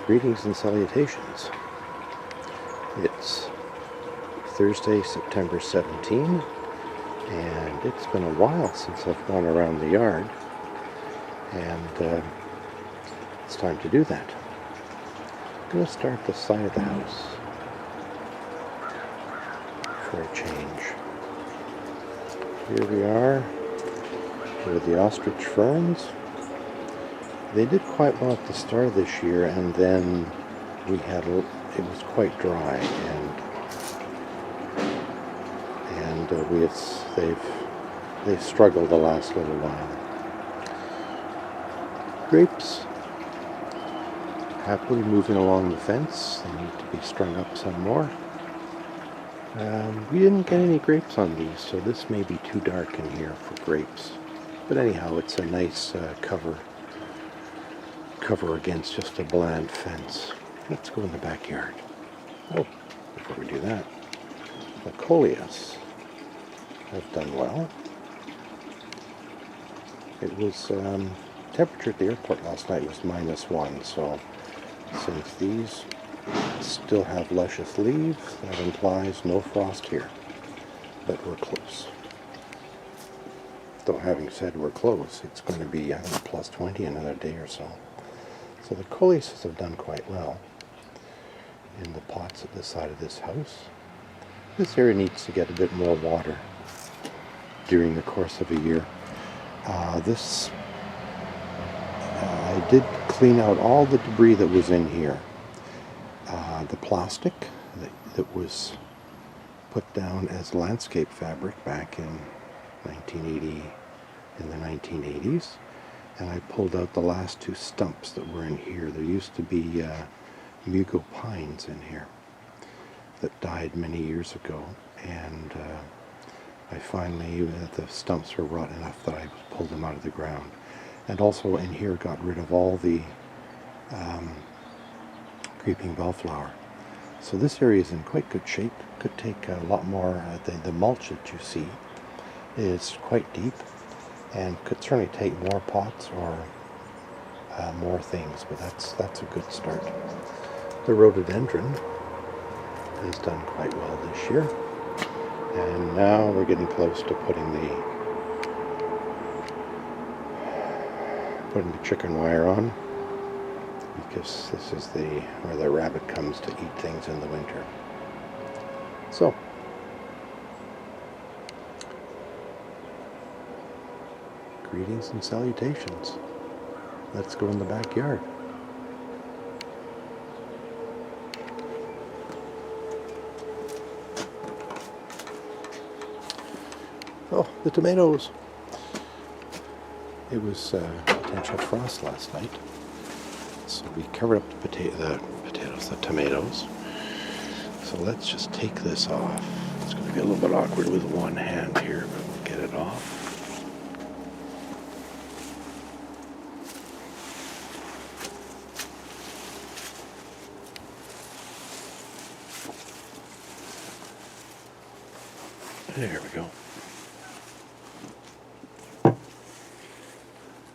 Greetings and salutations. It's Thursday, September 17, and it's been a while since I've gone around the yard, and it's time to do that. I'm going to start the side of the house for a change. Here we are with the ostrich ferns. They did quite well at the start of this year, and then it was quite dry, and they've struggled the last little while. Grapes, happily moving along the fence. They need to be strung up some more. We didn't get any grapes on these, so this may be too dark in here for grapes. But anyhow, it's a nice cover against just a bland fence. Let's go in the backyard. Oh, before we do that, the coleus have done well. It was temperature at the airport last night was -1, so since these still have luscious leaves, that implies no frost here, but we're close. Though having said we're close, it's going to be, I think, +20 another day or so. So the coleuses have done quite well in the pots at the side of this house. This area needs to get a bit more water during the course of a year. I did clean out all the debris that was in here. The plastic that was put down as landscape fabric back in the 1980s. And I pulled out the last two stumps that were in here. There used to be mugo pines in here that died many years ago, and I finally, the stumps were rot enough that I pulled them out of the ground. And also in here got rid of all the creeping bellflower. So this area is in quite good shape. Could take a lot more. The mulch that you see is quite deep, and could certainly take more pots or more things, but that's a good start. The rhododendron has done quite well this year, and now we're getting close to putting the chicken wire on, because this is where the rabbit comes to eat things in the winter. So greetings and salutations. Let's go in the backyard. Oh, the tomatoes. It was potential frost last night, so we covered up the tomatoes. So let's just take this off. It's going to be a little bit awkward with one hand here, but we'll get it off. There we go.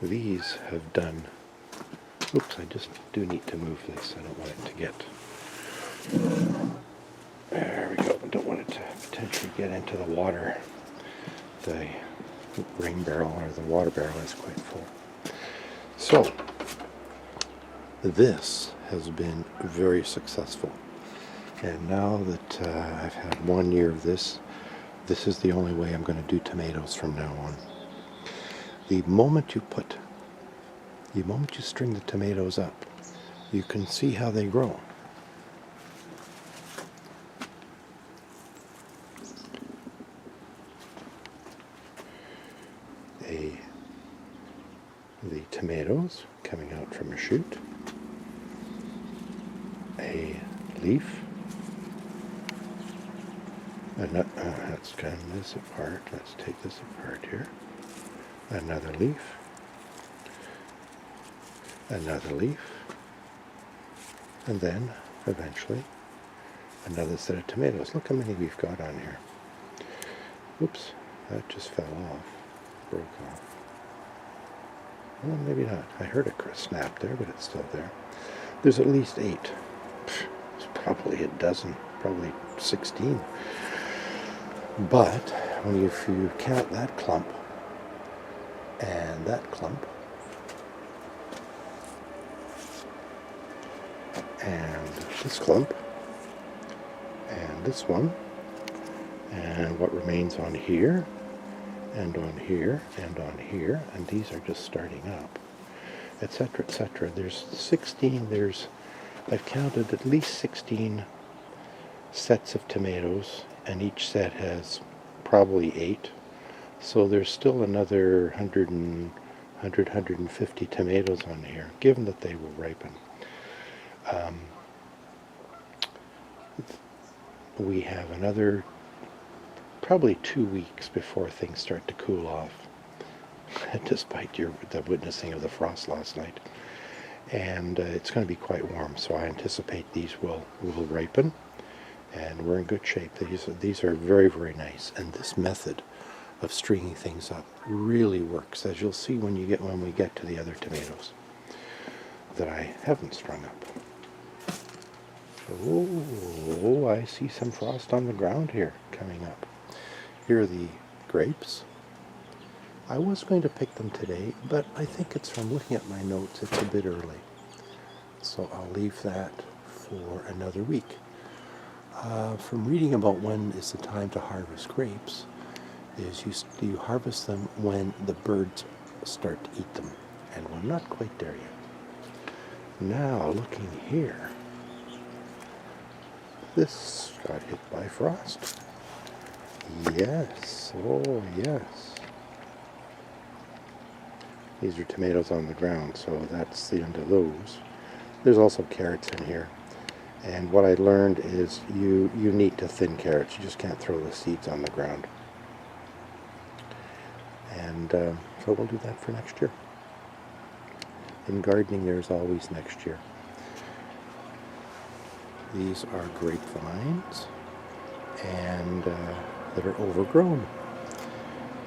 These have done... Oops, I just do need to move this. I don't want it to get... There we go. I don't want it to potentially get into the water. The rain barrel, or the water barrel, is quite full. So, this has been very successful. And now that I've had 1 year of this, this is the only way I'm going to do tomatoes from now on. The moment you string the tomatoes up, you can see how they grow. The tomatoes coming out from a shoot, a leaf, let's cut this apart. Let's take this apart here. Another leaf, and then eventually another set of tomatoes. Look how many we've got on here. Oops, that just fell off, broke off. Well, maybe not. I heard it snap there, but it's still there. There's at least 8. It's probably a dozen, probably 16. But if you count that clump and that clump and this clump and this one and what remains on here and on here and on here, and these are just starting up, etc., etc. There's 16, I've counted at least 16 sets of tomatoes, and each set has probably 8. So there's still another 150 tomatoes on here, given that they will ripen. We have another probably 2 weeks before things start to cool off, despite the witnessing of the frost last night. And it's going to be quite warm, so I anticipate these will ripen, and we're in good shape. These are very, very nice, and this method of stringing things up really works, as you'll see when we get to the other tomatoes that I haven't strung up. Oh, I see some frost on the ground here coming up. Here are the grapes. I was going to pick them today, but I think it's from looking at my notes, it's a bit early. So I'll leave that for another week. From reading about when is the time to harvest grapes, is you harvest them when the birds start to eat them, and we're not quite there yet. Now, looking here, this got hit by frost. Yes, oh yes. These are tomatoes on the ground, so that's the end of those. There's also carrots in here. And what I learned is you need to thin carrots. You just can't throw the seeds on the ground. And so we'll do that for next year. In gardening, there's always next year. These are grapevines, and that are overgrown.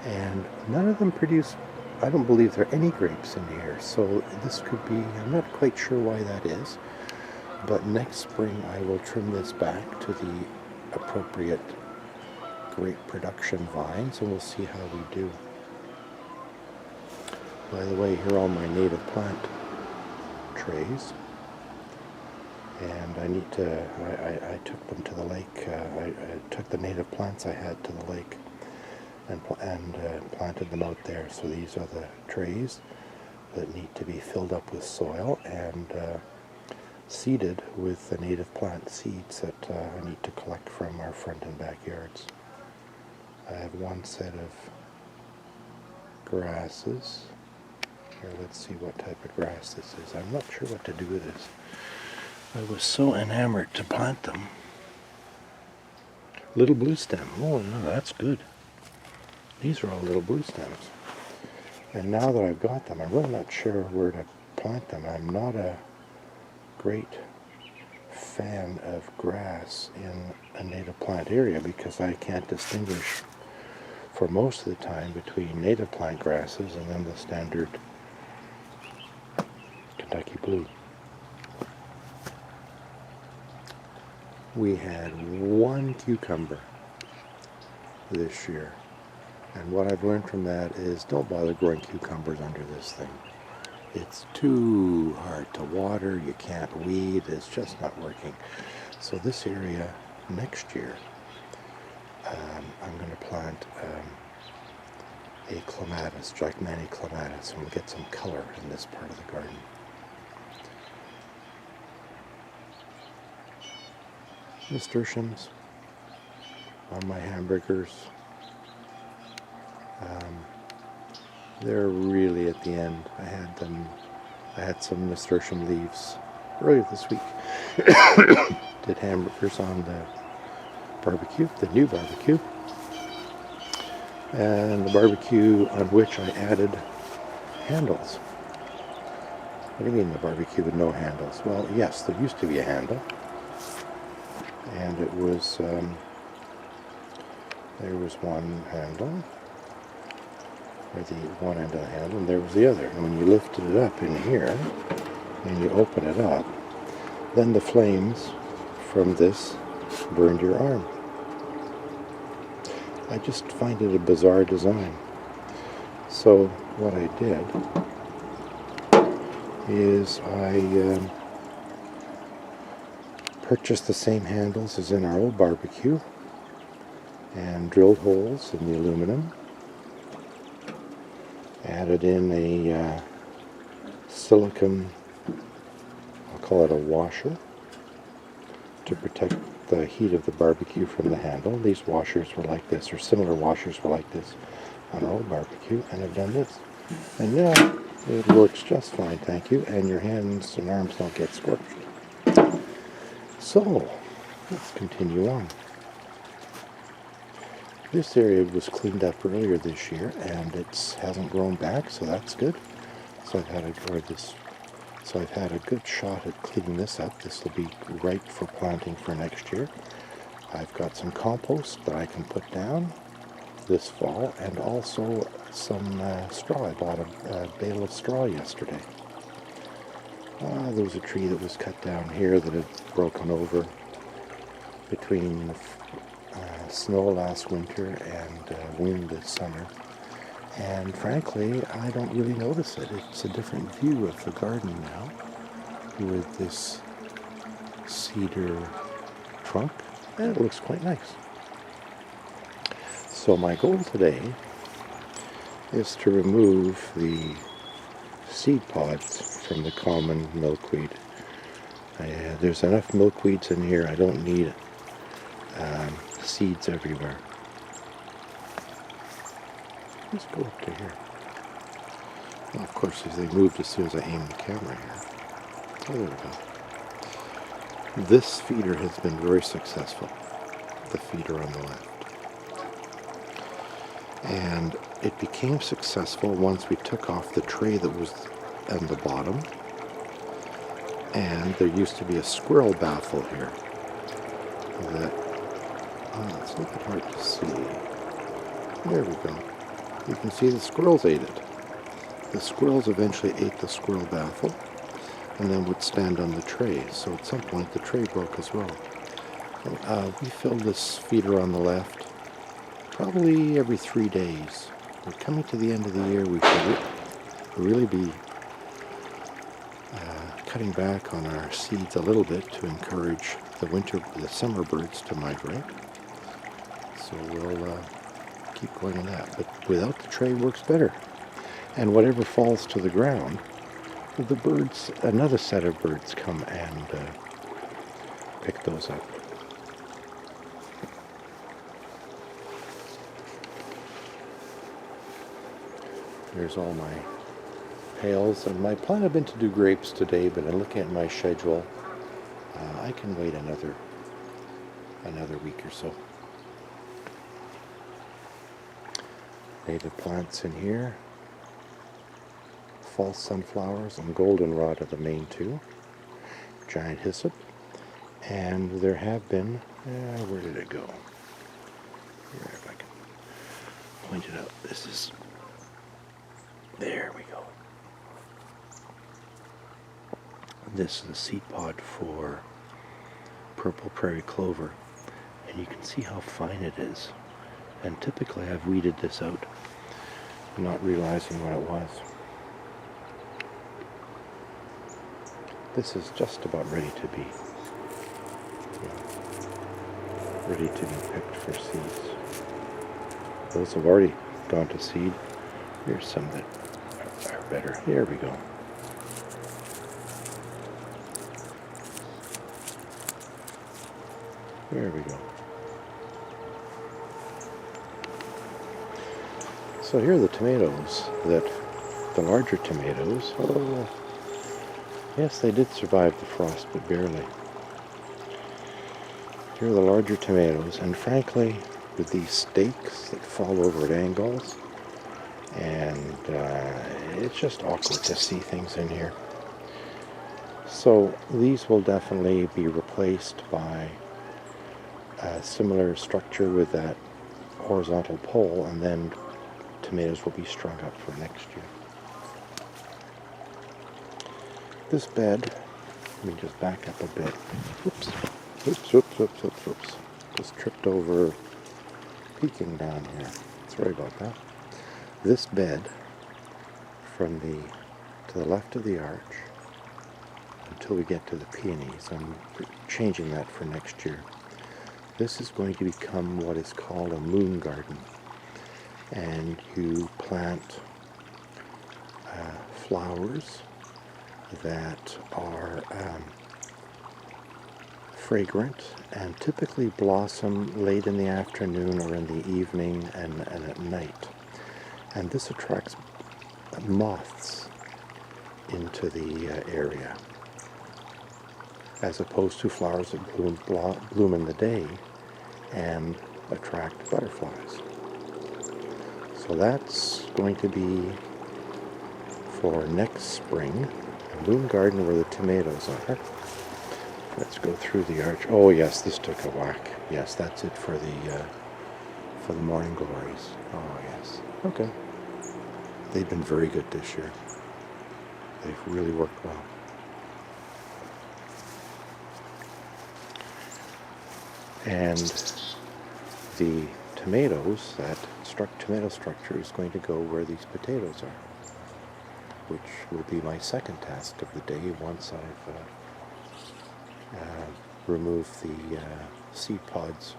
And none of them produce, I don't believe there are any grapes in here. So this could be, I'm not quite sure why that is. But next spring I will trim this back to the appropriate grape production vines, and we'll see how we do. By the way, here are all my native plant trays. And I need to, I took them to the lake, I took the native plants I had to the lake and planted them out there. So these are the trays that need to be filled up with soil and seeded with the native plant seeds that I need to collect from our front and backyards. I have one set of grasses. Here, let's see what type of grass this is. I'm not sure what to do with this. I was so enamored to plant them. Little blue stem. Oh no, that's good. These are all little blue stems. And now that I've got them, I'm really not sure where to plant them. I'm not a great fan of grass in a native plant area because I can't distinguish for most of the time between native plant grasses and then the standard Kentucky blue. We had one cucumber this year, and what I've learned from that is don't bother growing cucumbers under this thing. It's too hard to water, you can't weed, it's just not working. So this area next year, I'm going to plant a clematis, Jackmani clematis, and we'll get some color in this part of the garden. Nasturtiums on my hamburgers. They're really at the end. I had some nasturtium leaves earlier this week. Did hamburgers on the barbecue, the new barbecue. And the barbecue on which I added handles. What do you mean the barbecue with no handles? Well, yes, there used to be a handle. And it was, there was one handle, or the one end of the handle, and there was the other. And when you lifted it up in here, and you open it up, then the flames from this burned your arm. I just find it a bizarre design. So what I did is I purchased the same handles as in our old barbecue and drilled holes in the aluminum. Added in a silicone, I'll call it a washer, to protect the heat of the barbecue from the handle. These washers were like this, or similar washers were like this on our old barbecue, and I've done this. And yeah, it works just fine, thank you, and your hands and arms don't get scorched. So, let's continue on. This area was cleaned up earlier this year, and it hasn't grown back, so that's good. So I've had a good shot at cleaning this up. This will be ripe for planting for next year. I've got some compost that I can put down this fall, and also some straw. I bought a bale of straw yesterday. There was a tree that was cut down here that had broken over between snow last winter and wind this summer. And frankly, I don't really notice it. It's a different view of the garden now with this cedar trunk, and it looks quite nice. So my goal today is to remove the seed pods from the common milkweed. There's enough milkweeds in here. I don't need seeds everywhere. Let's go up to here. Well, of course, as they moved as soon as I aimed the camera here. Oh, there we go. This feeder has been very successful. The feeder on the left. And it became successful once we took off the tray that was on the bottom. And there used to be a squirrel baffle here that, it's a little bit hard to see. There we go. You can see the squirrels ate it. The squirrels eventually ate the squirrel baffle and then would stand on the tray. So at some point the tray broke as well. We filled this feeder on the left probably every 3 days. We're coming to the end of the year. We should really be cutting back on our seeds a little bit to encourage the summer birds to migrate. So we'll keep going in that. But without the tray works better. And whatever falls to the ground, the birds, another set of birds come and pick those up. Here's all my pails, and my plan had been to do grapes today, but in looking at my schedule, I can wait another week or so. Native plants in here, false sunflowers and goldenrod are the main two, giant hyssop, and there have been, where did it go? Here, if I can point it out, there we go. This is the seed pod for purple prairie clover, and you can see how fine it is. And typically I've weeded this out, not realizing what it was. This is just about ready to be picked for seeds. Those have already gone to seed. Here's some that are better. Here we go. There we go. So here are the tomatoes, the larger tomatoes. Oh, yes, they did survive the frost, but barely. Here are the larger tomatoes, and frankly, with these stakes that fall over at angles, and it's just awkward to see things in here. So these will definitely be replaced by a similar structure with that horizontal pole, and then tomatoes will be strung up for next year. This bed Let me just back up a bit. Oops. Oops, oops, oops, oops, oops. Just tripped over peeking down here. Sorry about that. This bed from to the left of the arch until we get to the peonies, I'm changing that for next year. This is going to become what is called a moon garden. And you plant flowers that are fragrant and typically blossom late in the afternoon or in the evening and at night. And this attracts moths into the area, as opposed to flowers that bloom in the day and attract butterflies. So that's going to be for next spring, a moon garden where the tomatoes are. Let's go through the arch. Oh yes, this took a whack. Yes, that's it for the morning glories. Oh yes. Okay. They've been very good this year. They've really worked well. And the tomatoes, that tomato structure is going to go where these potatoes are, which will be my second task of the day once I've removed the seed pods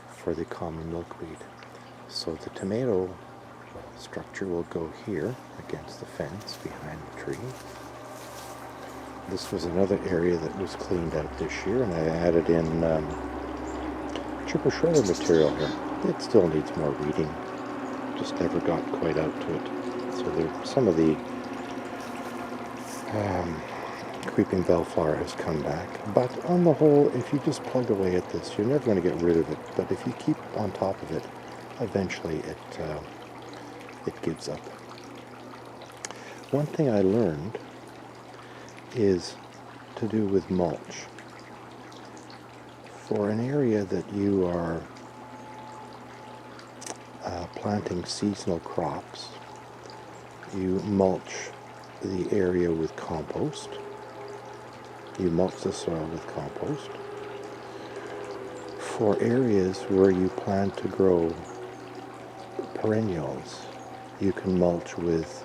for the common milkweed. So the tomato structure will go here against the fence behind the tree. This was another area that was cleaned out this year, and I added in chipper shredder material here. It still needs more weeding, just never got quite out to it. So there, some of the creeping bellflower has come back, but on the whole, if you just plug away at this, you're never going to get rid of it. But if you keep on top of it, eventually it gives up. One thing I learned is to do with mulch. For an area that you are planting seasonal crops, you mulch the area with compost. You mulch the soil with compost. For areas where you plan to grow perennials, you can mulch with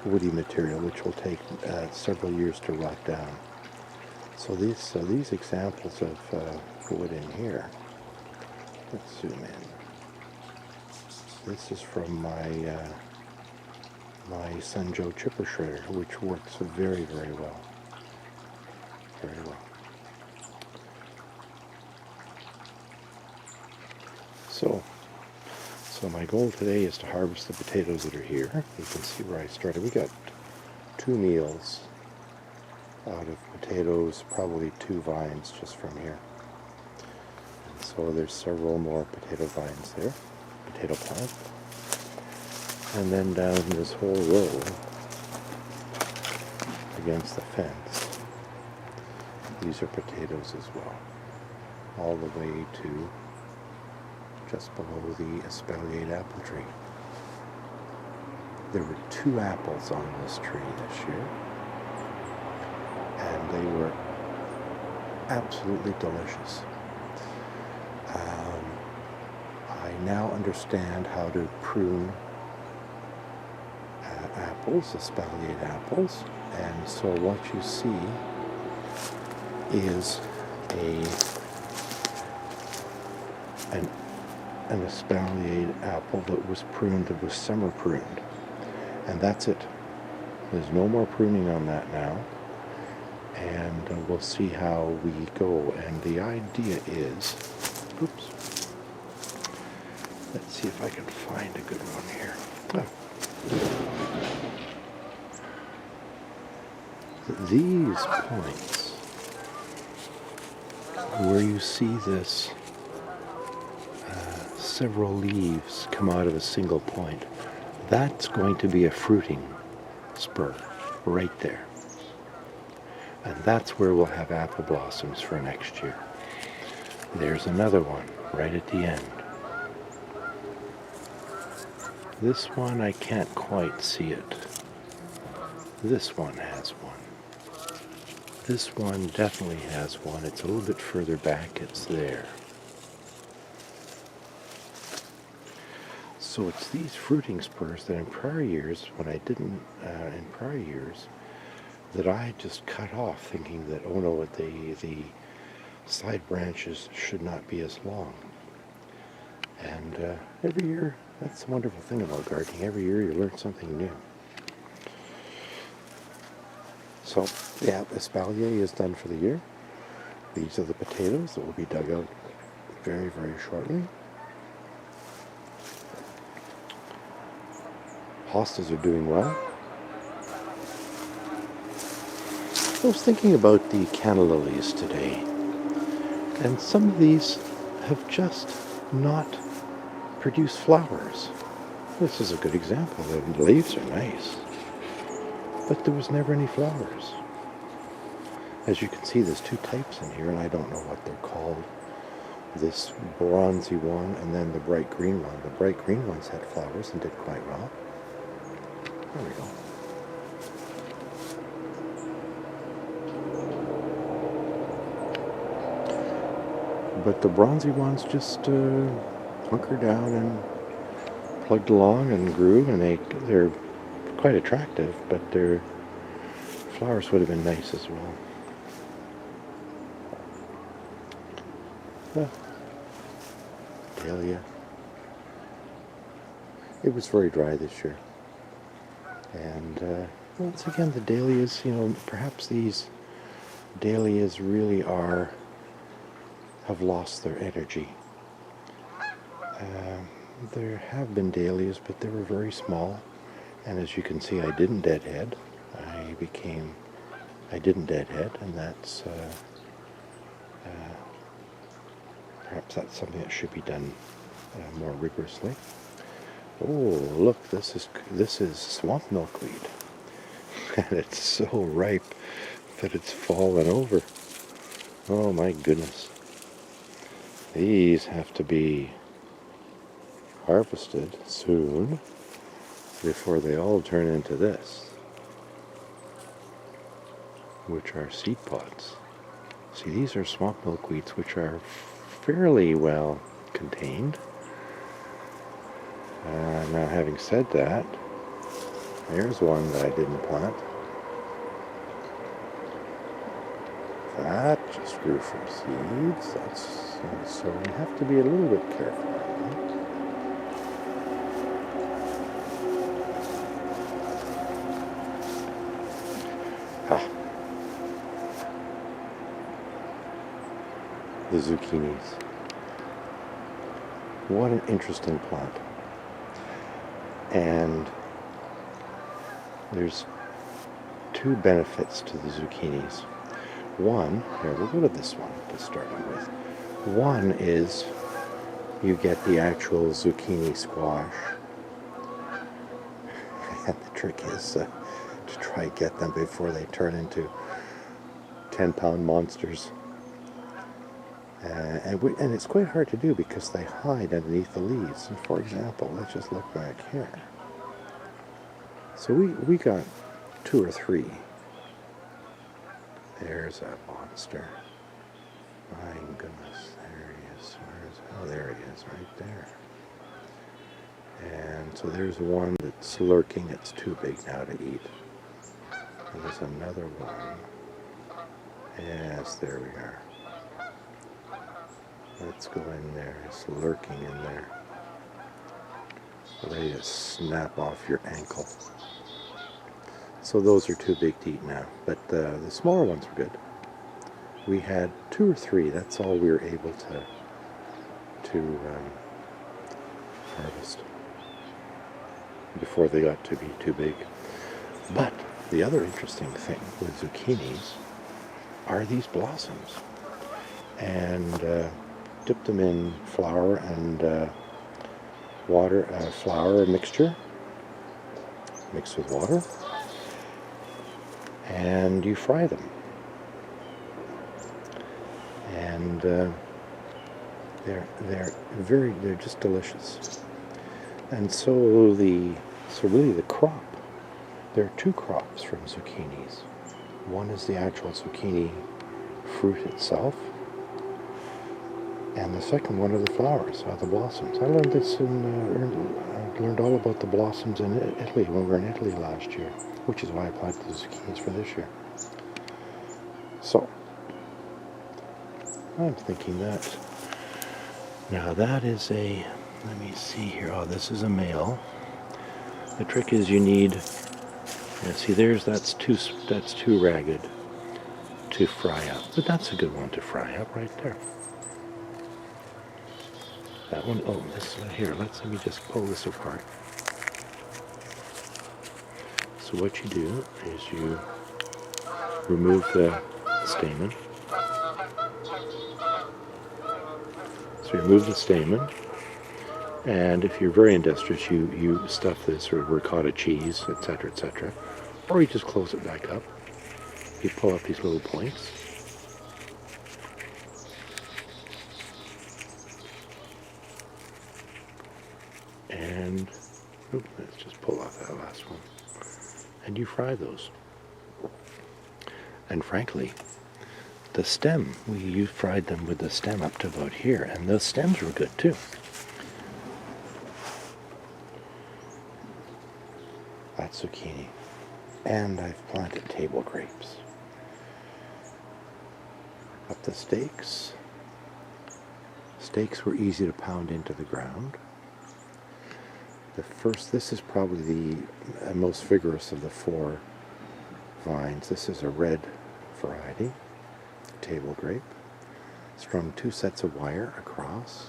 woody material, which will take several years to rot down. So these examples of wood in here, let's zoom in. This is from my Sun Joe chipper shredder, which works very, very well. Very well. So my goal today is to harvest the potatoes that are here. You can see where I started. We got 2 meals out of potatoes, probably 2 vines just from here. And so there's several more potato vines there, potato plant. And then down this whole row against the fence, these are potatoes as well, all the way to just below the espaliered apple tree. There were 2 apples on this tree this year, and they were absolutely delicious. I now understand how to prune apples, espaliered apples, and so what you see is an espaliered apple that was pruned, that was summer pruned, and that's it. There's no more pruning on that now, and we'll see how we go. And the idea is, oops, let's see if I can find a good one here. These points where you see this several leaves come out of a single point, that's going to be a fruiting spur right there. And that's where we'll have apple blossoms for next year. There's another one right at the end. This one, I can't quite see it. This one has one. This one definitely has one. It's a little bit further back. It's there. So it's these fruiting spurs that in prior years, when I didn't, in prior years, that I just cut off, thinking that, oh no, the side branches should not be as long. And every year, that's the wonderful thing about gardening. Every year you learn something new. So, yeah, espalier is done for the year. These are the potatoes that will be dug out very, very shortly. Hostas are doing well. I was thinking about the canna lilies today, and some of these have just not produced flowers. This is a good example. The leaves are nice, but there was never any flowers. As you can see, there's two types in here, and I don't know what they're called. This bronzy one and then the bright green one. The bright green ones had flowers and did quite well. There we go. But the bronzy ones just hunkered down and plugged along and grew, and they're quite attractive, but their flowers would have been nice as well. Dahlia. It was very dry this year. And once again, the dahlias, perhaps these dahlias really have lost their energy. There have been dahlias, but they were very small. And as you can see, I didn't deadhead. I didn't deadhead, and that's perhaps that's something that should be done more rigorously. Oh, look! This is swamp milkweed, and it's so ripe that it's fallen over. Oh my goodness! These have to be harvested soon before they all turn into this, which are seed pods. See, these are swamp milkweeds, which are fairly well contained. Now, having said that, here's one that I didn't plant. That just grew from seeds. So we have to be a little bit careful. The zucchinis. What an interesting plant. And there's two benefits to the zucchinis. One, here, we'll go to this one to start with. One is you get the actual zucchini squash. And the trick is to try and get them before they turn into 10-pound monsters. And it's quite hard to do because they hide underneath the leaves. And for example, let's just look back here. So we got 2 or 3. There's a monster. My goodness, there he is. There he is, right there. And so there's one that's lurking. It's too big now to eat. And there's another one. Yes, there we are. Let's go in there. It's lurking in there. Ready to snap off your ankle. So those are too big to eat now. But the smaller ones were good. We had 2 or 3. That's all we were able to harvest before they got to be too big. But the other interesting thing with zucchinis are these blossoms. And dip them in flour and flour mixture, mixed with water, and you fry them. And they're just delicious. And so really the crop, there are 2 crops from zucchinis. One is the actual zucchini fruit itself, and the second one are the flowers, the blossoms. I learned this learned all about the blossoms in Italy when we were in Italy last year, which is why I planted the zucchinis for this year. So, I'm thinking that, now that is a, let me see here, oh, this is a male. The trick is you need, yeah, see that's too ragged to fry up, but that's a good one to fry up right there. That one, oh, this here, let me just pull this apart. So what you do is you remove the stamen. So you remove the stamen, and if you're very industrious, you stuff this or ricotta cheese, etc., etc., or you just close it back up. You pull up these little points. And let's just pull off that last one. And you fry those. And frankly, the stem, you fried them with the stem up to about here, and those stems were good too. That's zucchini. And I've planted table grapes. Up the stakes. Stakes were easy to pound into the ground. This is probably the most vigorous of the 4 vines. This is a red variety, table grape. Strung 2 sets of wire across.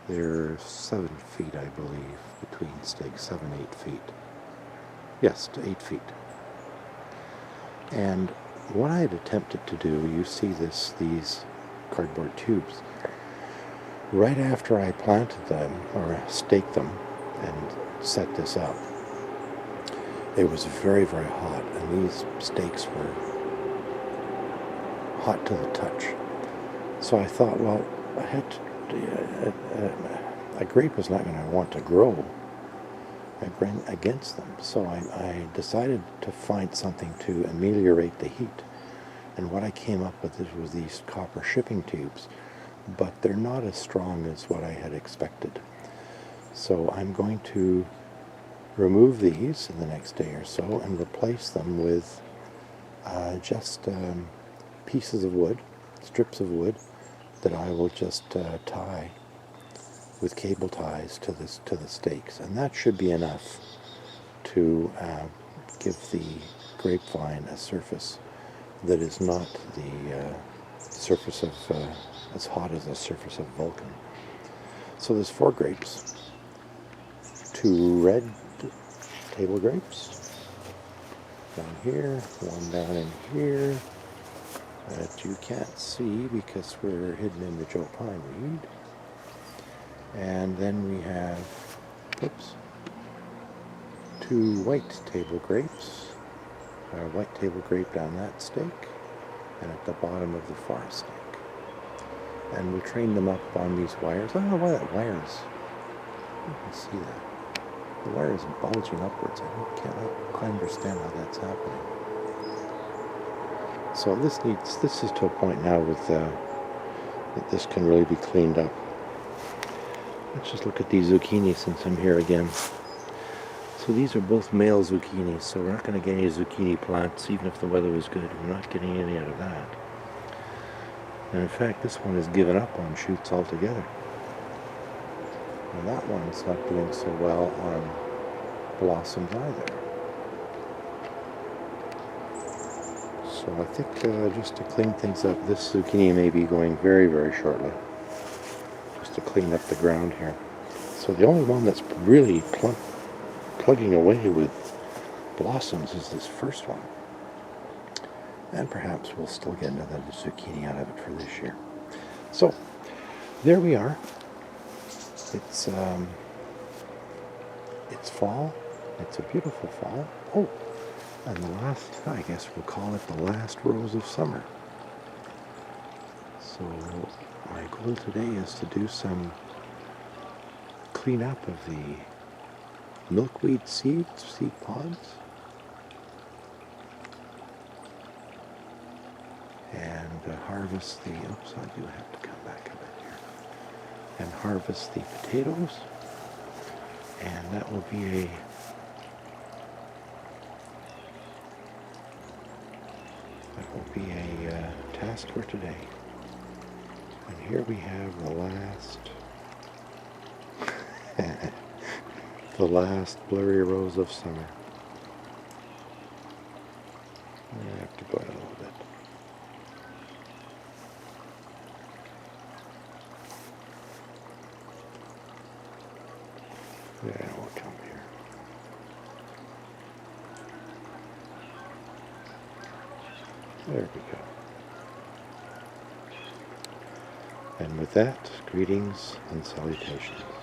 They're 7 feet, I believe, between stakes, 7, 8 feet. Yes, to 8 feet. And what I had attempted to do, you see these cardboard tubes. Right after I planted them, or staked them, and set this up, it was very, very hot, and these stakes were hot to the touch. So I thought, well, I had to, a grape is not going to want to grow against them. So I decided to find something to ameliorate the heat. And what I came up with was these copper shipping tubes, but they're not as strong as what I had expected. So I'm going to remove these in the next day or so and replace them with just pieces of wood, strips of wood, that I will just tie with cable ties to the stakes, and that should be enough to give the grapevine a surface that is not the surface of as hot as the surface of Vulcan. So there's 4 grapes, 2 red table grapes down here, 1 down in here that you can't see because we're hidden in the Joe Pine weed. And then we have, oops, 2 white table grapes, a white table grape down that stake, and at the bottom of the far stake. And we'll train them up on these wires. I don't know why that wire is, you can see that. The wire is bulging upwards. I can't quite understand how that's happening. So this is to a point now with that this can really be cleaned up. Let's just look at these zucchini since I'm here again. So these are both male zucchinis, so we're not going to get any zucchini plants even if the weather was good. We're not getting any out of that. And in fact, this one has given up on shoots altogether. And that one's not doing so well on blossoms either. So I think just to clean things up, this zucchini may be going very, very shortly. Just to clean up the ground here. So the only one that's really plugging away with blossoms is this first one. And perhaps we'll still get another zucchini out of it for this year. So, there we are. It's fall. It's a beautiful fall. Oh, and the last, I guess we'll call it the last rose of summer. So, my goal today is to do some cleanup of the milkweed seed pods. and harvest the, oops, I do have to come back a bit here, and harvest the potatoes, and that will be a task for today. And here we have the last the last blurry rose of summer. I have to go out a little bit. Yeah, we'll come here. There we go. And with that, greetings and salutations.